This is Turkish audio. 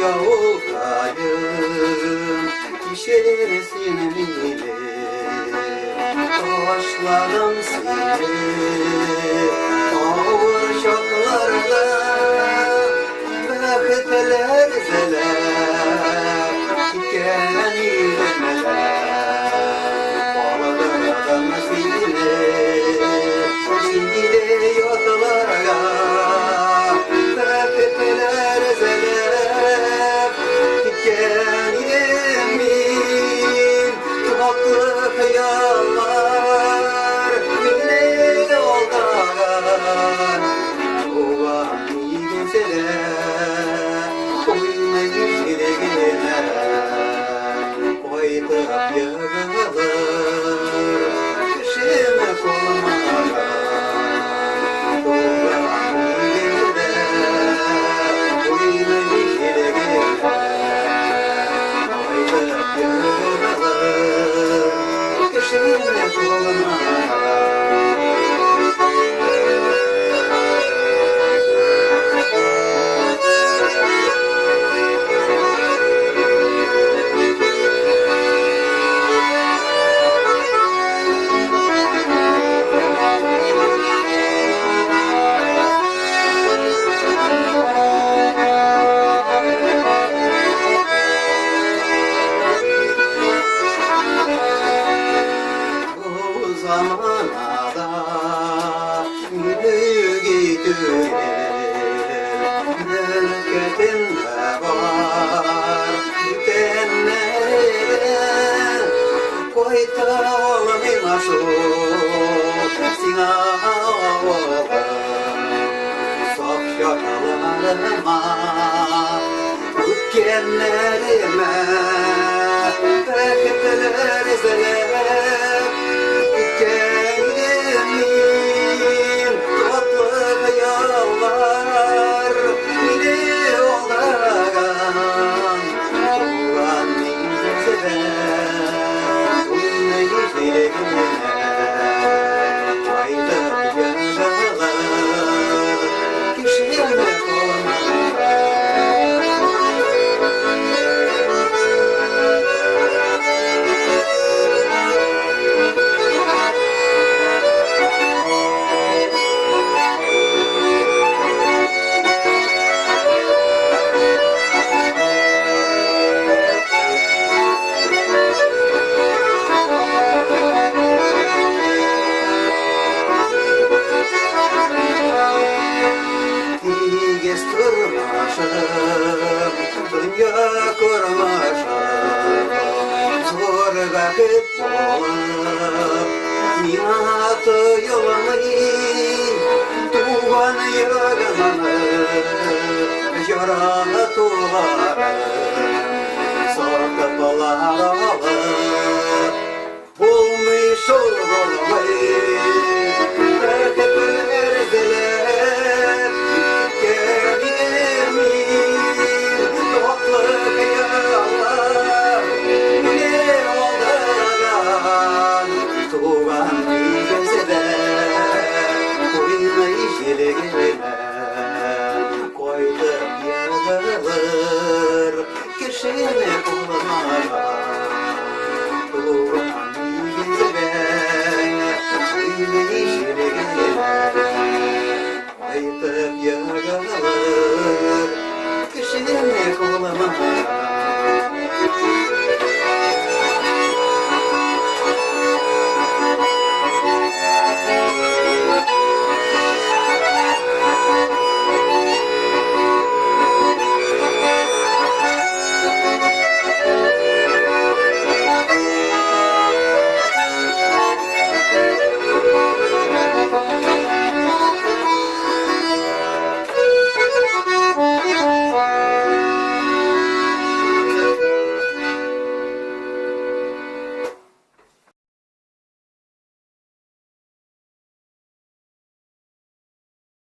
yavukayım kişisin bile başladım seni ağır şoklarda vakitler zeler gelen yürümeler bağladım seni şimdi de yoklara vakitler zeler gelen yürümeler tuhaflı hayallar bile yoldan ulan iyi gençler oyuna güçlere gelir koyup yağılır kışımı kolmalar ulan iyi gençler oyuna güçlere gelir koyup yağılır kışımı kolmalar. Zamanada yürü gidiyor memleketinde var bitenler koyta olmayma şu sinavı sok şakalarıma ütkenlerime vakitler izler kendimin tatlı hayallar bile yoldan ulan sever oyuna güçlere girer kaydıp yaralar kişilerine dünya kurmuşum zor vakit olup minatı yolunu tuğan yağını yaralı tuğları sordu buları bulmuş olmayı vakitler ziler koyup yağılır kişine kullanır